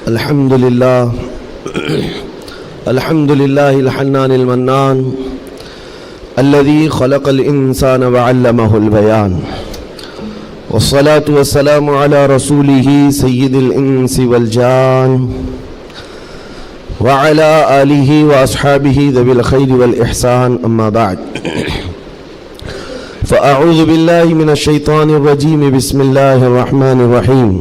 الحمد لله الحنان المنان الذي خلق الإنسان وعلمه البيان والصلاة والسلام على رسوله سيد الإنس والجان وعلى آله وأصحابه ذوي الخير والإحسان أما بعد فأعوذ بالله من الشيطان الرجيم بسم الله الرحمن الرحيم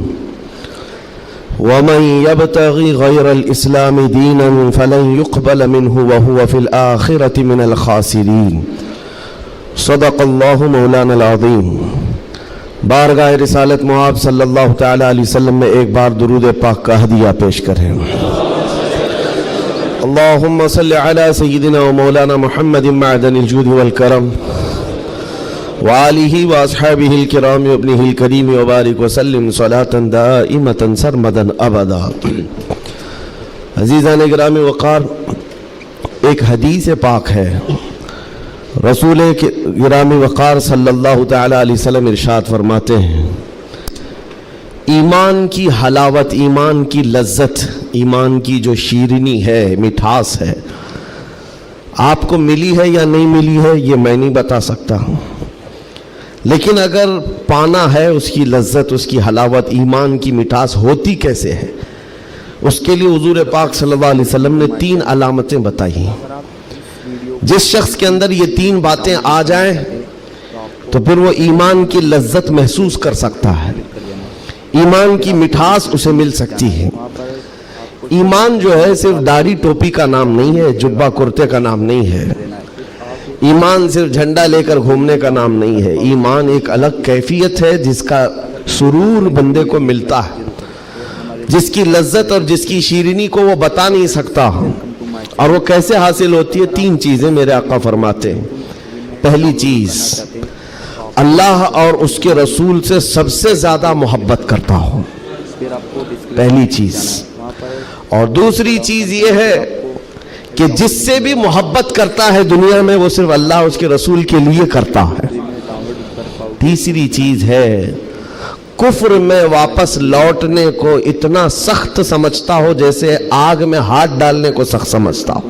ومن يبتغي غير الإسلام دينا فلن يقبل منه وهو في الآخرة من الخاسرين صدق الله مولانا العظيم۔ بارگاہ رسالت معاب صلی اللہ تعالی علیہ وسلم میں ایک بار درود پاک کا ہدیہ پیش کریں۔ اللہم صلی علی سیدنا و مولانا محمد معدن الجود والکرم وآلہ واصحابہ الکرام وابنہ الکریم وبارک وسلم صلاة دائمة سرمدا ابدا۔ عزیزان گرامی وقار، ایک حدیث پاک ہے، رسول گرامی وقار صلی اللہ تعالی علیہ وسلم ارشاد فرماتے ہیں، ایمان کی حلاوت، ایمان کی لذت، ایمان کی جو شیرینی ہے، مٹھاس ہے، آپ کو ملی ہے یا نہیں ملی ہے یہ میں نہیں بتا سکتا ہوں، لیکن اگر پانا ہے اس کی لذت، اس کی حلاوت، ایمان کی مٹھاس ہوتی کیسے ہے، اس کے لیے حضور پاک صلی اللہ علیہ وسلم نے 3 علامتیں بتائی ہیں۔ جس شخص کے اندر یہ 3 باتیں آ جائیں تو پھر وہ ایمان کی لذت محسوس کر سکتا ہے، ایمان کی مٹھاس اسے مل سکتی ہے۔ ایمان جو ہے صرف داڑھی ٹوپی کا نام نہیں ہے، جبہ کرتے کا نام نہیں ہے، ایمان صرف جھنڈا لے کر گھومنے کا نام نہیں ہے، ایمان ایک الگ کیفیت ہے جس کا سرور بندے کو ملتا ہے، جس کی لذت اور جس کی شیرینی کو وہ بتا نہیں سکتا، اور وہ کیسے حاصل ہوتی ہے؟ 3 چیزیں میرے آقا فرماتے ہیں۔ پہلی چیز، اللہ اور اس کے رسول سے سب سے زیادہ محبت کرتا ہوں، پہلی چیز۔ اور دوسری چیز یہ ہے کہ جس سے بھی محبت کرتا ہے دنیا میں وہ صرف اللہ اور اس کے رسول کے لیے کرتا ہے۔ تیسری چیز ہے، کفر میں واپس لوٹنے کو اتنا سخت سمجھتا ہو جیسے آگ میں ہاتھ ڈالنے کو سخت سمجھتا ہو۔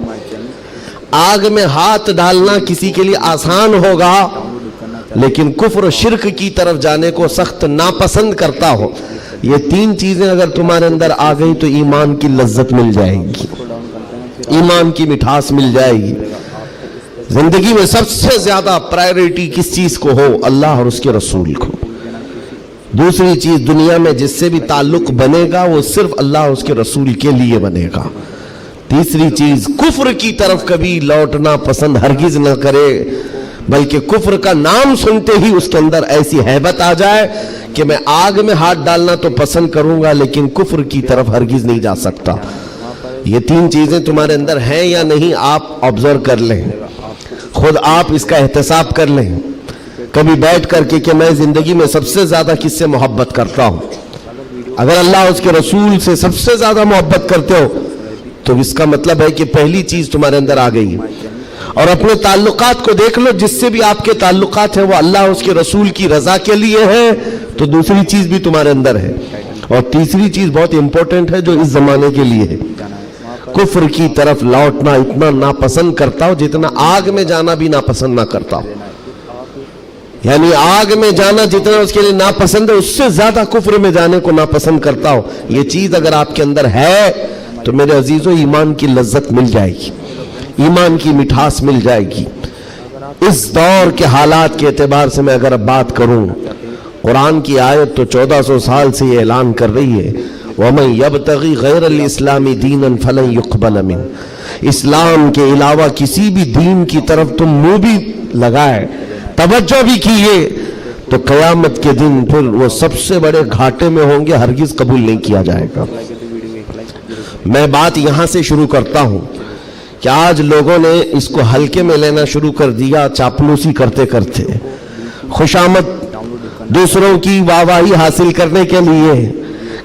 آگ میں ہاتھ ڈالنا کسی کے لیے آسان ہوگا، لیکن کفر و شرک کی طرف جانے کو سخت ناپسند کرتا ہو۔ یہ 3 چیزیں اگر تمہارے اندر آ گئی تو ایمان کی لذت مل جائے گی، ایمان کی مٹھاس مل جائے گی۔ زندگی میں سب سے زیادہ پرائیورٹی کس چیز کو ہو؟ اللہ اور اس کے رسول کو۔ دوسری چیز، دنیا میں جس سے بھی تعلق بنے گا وہ صرف اللہ اور اس کے رسول کے لیے بنے گا۔ تیسری چیز، کفر کی طرف کبھی لوٹنا پسند ہرگز نہ کرے، بلکہ کفر کا نام سنتے ہی اس کے اندر ایسی ہیبت آ جائے کہ میں آگ میں ہاتھ ڈالنا تو پسند کروں گا لیکن کفر کی طرف ہرگز نہیں جا سکتا۔ یہ 3 چیزیں تمہارے اندر ہیں یا نہیں، آپ آبزرو کر لیں، خود آپ اس کا احتساب کر لیں کبھی بیٹھ کر کے کہ میں زندگی میں سب سے زیادہ کس سے محبت کرتا ہوں۔ اگر اللہ اس کے رسول سے سب سے زیادہ محبت کرتے ہو تو اس کا مطلب ہے کہ پہلی چیز تمہارے اندر آ گئی۔ اور اپنے تعلقات کو دیکھ لو، جس سے بھی آپ کے تعلقات ہیں وہ اللہ اس کے رسول کی رضا کے لیے ہے تو دوسری چیز بھی تمہارے اندر ہے۔ اور تیسری چیز بہت امپورٹنٹ ہے جو اس زمانے کے لیے ہے، کفر کی طرف لوٹنا اتنا ناپسند کرتا ہو جتنا آگ میں جانا بھی ناپسند نہ کرتا ہو۔ یعنی آگ میں جانا جتنا اس کے لیے ناپسند ہے، اس سے زیادہ کفر میں جانے کو ناپسند کرتا ہو۔ یہ چیز اگر آپ کے اندر ہے تو میرے عزیزو ایمان کی لذت مل جائے گی، ایمان کی مٹھاس مل جائے گی۔ اس دور کے حالات کے اعتبار سے میں اگر اب بات کروں، قرآن کی آیت تو 1400 سال سے یہ اعلان کر رہی ہے، وَمَنْ يَبْتَغِي غَيْرَ الْإِسْلَامِ دِينًا فَلَنْ يُقْبَلَ مِنْهُ۔ اسلام کے علاوہ کسی بھی دین کی طرف تم منہ بھی لگائے، توجہ بھی کیے تو قیامت کے دن پھر وہ سب سے بڑے گھاٹے میں ہوں گے، ہرگز قبول نہیں کیا جائے گا۔ میں بات یہاں سے شروع کرتا ہوں کہ آج لوگوں نے اس کو ہلکے میں لینا شروع کر دیا، چاپلوسی کرتے کرتے، خوشامد دوسروں کی واہواہی حاصل کرنے کے لیے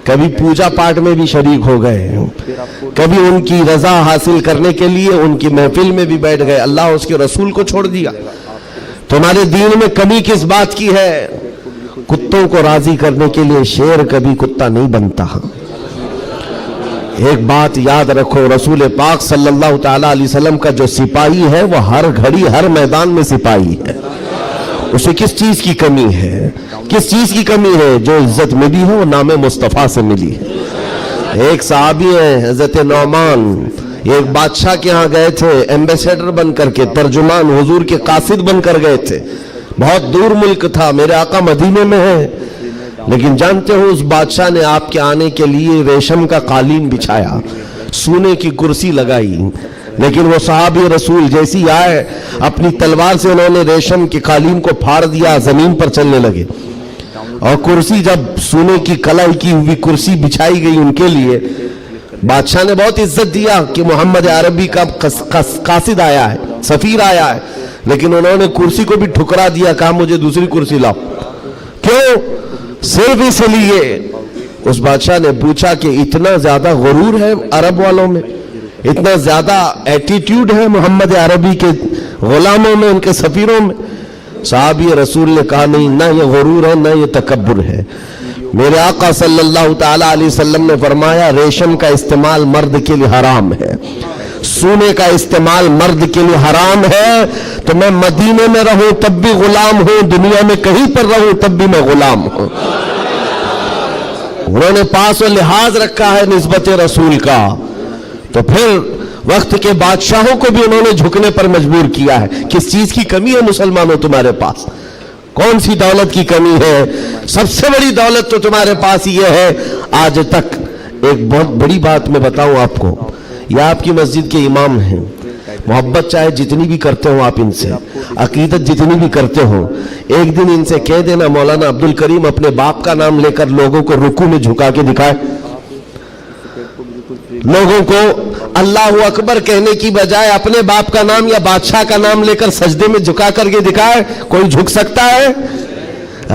کبھی پوجا پاٹ میں بھی شریک ہو گئے، کبھی ان کی رضا حاصل کرنے کے لیے ان کی محفل میں بھی بیٹھ گئے، اللہ اور اس کے رسول کو چھوڑ دیا۔ تمہارے دین میں کمی کس بات کی ہے؟ کتوں کو راضی کرنے کے لیے شیر کبھی کتا نہیں بنتا، ایک بات یاد رکھو، رسول پاک صلی اللہ تعالیٰ علیہ وسلم کا جو سپاہی ہے وہ ہر گھڑی ہر میدان میں سپاہی ہے. اسے کس چیز کی کمی ہے؟ کس چیز کی کمی ہے؟ جو عزت ملی ہے وہ نام مصطفیٰ سے ملی ہے. ایک صحابی ہیں حضرت نعمان، ایک بادشاہ کے ہاں گئے تھے ایمبیسیڈر بن کر کے، ترجمان حضور کے قاصد بن کر گئے تھے. بہت دور ملک تھا، میرے آقا مدینے میں ہیں، لیکن جانتے ہو اس بادشاہ نے آپ کے آنے کے لیے ریشم کا قالین بچھایا، سونے کی کرسی لگائی. لیکن وہ صحابی رسول جیسی آئے، اپنی تلوار سے انہوں نے ریشم کے قالین کو پھاڑ دیا، زمین پر چلنے لگے. اور کرسی جب سونے کی کلائی کی ہوئی کرسی بچھائی گئی ان کے لیے، بادشاہ نے بہت عزت دیا کہ محمد عربی کا قاصد آیا ہے، سفیر آیا ہے، لیکن انہوں نے کرسی کو بھی ٹھکرا دیا، کہا مجھے دوسری کرسی لاؤ. کیوں؟ صرف اس لیے. اس بادشاہ نے پوچھا کہ اتنا زیادہ غرور ہے عرب والوں میں، اتنا زیادہ ایٹیٹیوڈ ہے محمد عربی کے غلاموں میں، ان کے سفیروں میں؟ صحابی رسول نے کہا نہیں، نہ یہ غرور ہے نہ یہ تکبر ہے. میرے آقا صلی اللہ تعالیٰ علیہ وسلم نے فرمایا ریشم کا استعمال مرد کے لیے حرام ہے، سونے کا استعمال مرد کے لیے حرام ہے. تو میں مدینے میں رہوں تب بھی غلام ہوں، دنیا میں کہیں پر رہوں تب بھی میں غلام ہوں. انہوں نے پاس و لحاظ رکھا ہے نسبت رسول کا. تو پھر وقت کے بادشاہوں کو بھی انہوں نے جھکنے پر مجبور کیا ہے. کس چیز کی کمی ہے مسلمانوں تمہارے پاس؟ کون سی دولت کی کمی ہے؟ سب سے بڑی دولت تو تمہارے پاس یہ ہے. آج تک ایک بہت بڑی بات میں بتاؤں آپ کو، یہ آپ کی مسجد کے امام ہیں، محبت چاہے جتنی بھی کرتے ہو آپ ان سے، عقیدت جتنی بھی کرتے ہو، ایک دن ان سے کہہ دینا مولانا عبد الکریم اپنے باپ کا نام لے کر لوگوں کو رکوع میں جھکا کے دکھائے. لوگوں کو اللہ اکبر کہنے کی بجائے اپنے باپ کا نام یا بادشاہ کا نام لے کر سجدے میں جھکا کر کے دکھائے. کوئی جھک سکتا ہے؟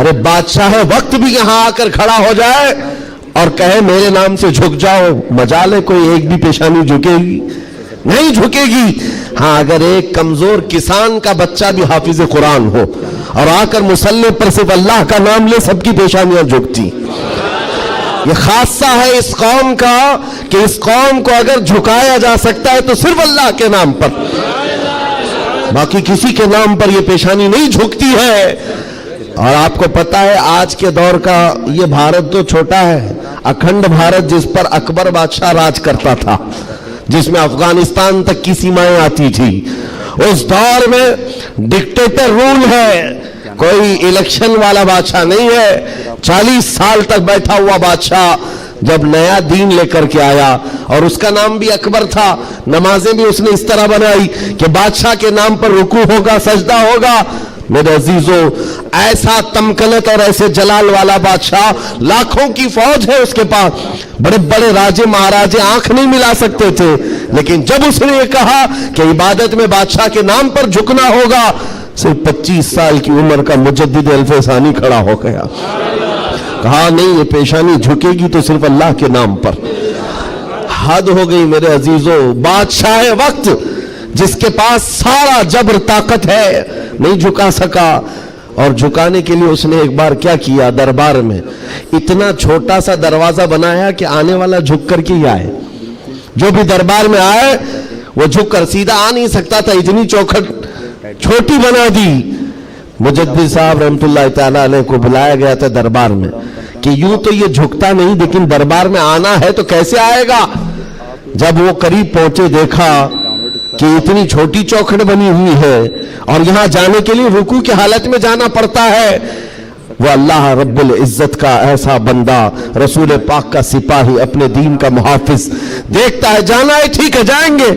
ارے بادشاہ وقت بھی یہاں آ کر کھڑا ہو جائے اور کہے میرے نام سے جھک جاؤ، مجال ہے کوئی ایک بھی پیشانی جھکے گی؟ نہیں جھکے گی. ہاں اگر ایک کمزور کسان کا بچہ بھی حافظ قرآن ہو اور آ کر مصلی پر صرف اللہ کا نام لے، سب کی پیشانیاں جھکتی. یہ خاصہ ہے اس قوم کا کہ اس قوم کو اگر جھکایا جا سکتا ہے تو صرف اللہ کے نام پر، باقی کسی کے نام پر یہ پیشانی نہیں جھکتی ہے. اور آپ کو پتا ہے آج کے دور کا یہ بھارت تو چھوٹا ہے، اکھنڈ بھارت جس پر اکبر بادشاہ راج کرتا تھا، جس میں افغانستان تک کی سیمائیں آتی تھی، اس دور میں ڈکٹیٹر رول ہے، کوئی الیکشن والا بادشاہ نہیں ہے. 40 سال تک بیٹھا ہوا بادشاہ جب نیا دین لے کر کے آیا، اور اس کا نام بھی اکبر تھا، نمازیں بھی اس نے اس طرح بنائی کہ بادشاہ کے نام پر رکوع ہوگا، سجدہ ہوگا. میرے عزیزو، ایسا تمکنت اور ایسے جلال والا بادشاہ، لاکھوں کی فوج ہے اس کے پاس، بڑے بڑے راجے مہاراجے آنکھ نہیں ملا سکتے تھے، لیکن جب اس نے یہ کہا کہ عبادت میں بادشاہ کے نام پر جھکنا ہوگا، صرف 25 سال کی عمر کا مجدد الفسانی کھڑا ہو گیا، کہا نہیں یہ پیشانی جھکے گی تو صرف اللہ کے نام پر. حد ہو گئی میرے عزیزو. بادشاہ وقت جس کے پاس سارا جبر طاقت ہے نہیں جھکا سکا. اور جھکانے کے لیے اس نے ایک بار کیا کیا، دربار میں اتنا چھوٹا سا دروازہ بنایا کہ آنے والا جھک کر کے ہی آئے، جو بھی دربار میں آئے وہ جھک کر، سیدھا آ نہیں سکتا تھا، اتنی چوکھٹ چھوٹی بنا دی. مجدد صاحب رحمت اللہ تعالیٰ علیہ کو بلایا گیا تھا دربار میں کہ یوں تو یہ جھکتا نہیں، لیکن دربار میں آنا ہے تو کیسے آئے گا. جب وہ قریب پہنچے دیکھا کہ اتنی چھوٹی چوکھٹ بنی ہوئی ہے اور یہاں جانے کے لیے رکوع کی حالت میں جانا پڑتا ہے. وہ اللہ رب العزت کا ایسا بندہ، رسول پاک کا سپاہی، اپنے دین کا محافظ، دیکھتا ہے جانا ہے ٹھیک ہے جائیں گے،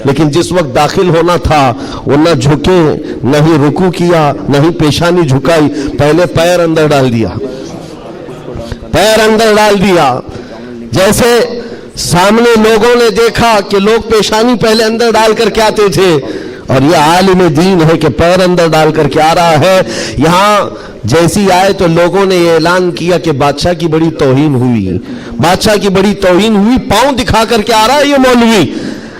لیکن جس وقت داخل ہونا تھا وہ نہ جھکے، نہ ہی رکوع کیا، نہ ہی پیشانی جھکائی، پہلے پیر اندر ڈال دیا، پیر اندر ڈال دیا. جیسے سامنے لوگوں نے دیکھا کہ لوگ پیشانی پہلے اندر ڈال کر کے آتے تھے، اور یہ عالم دین ہے کہ پیر اندر ڈال کر کے آ رہا ہے. یہاں جیسی آئے تو لوگوں نے یہ اعلان کیا کہ بادشاہ کی بڑی توہین ہوئی، بادشاہ کی بڑی توہین ہوئی، پاؤں دکھا کر کے آ رہا ہے یہ مولوی.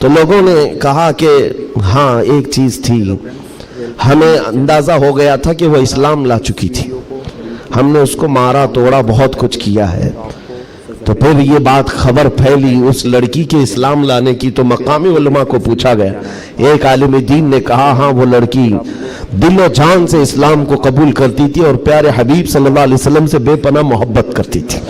تو لوگوں نے کہا کہ ہاں ایک چیز تھی، ہمیں اندازہ ہو گیا تھا کہ وہ اسلام لا چکی تھی، ہم نے اس کو مارا توڑا بہت کچھ کیا ہے۔ تو پھر یہ بات خبر پھیلی اس لڑکی کے اسلام لانے کی، تو مقامی علماء کو پوچھا گیا، ایک عالم دین نے کہا ہاں وہ لڑکی دل و جان سے اسلام کو قبول کرتی تھی اور پیارے حبیب صلی اللہ علیہ وسلم سے بے پناہ محبت کرتی تھی۔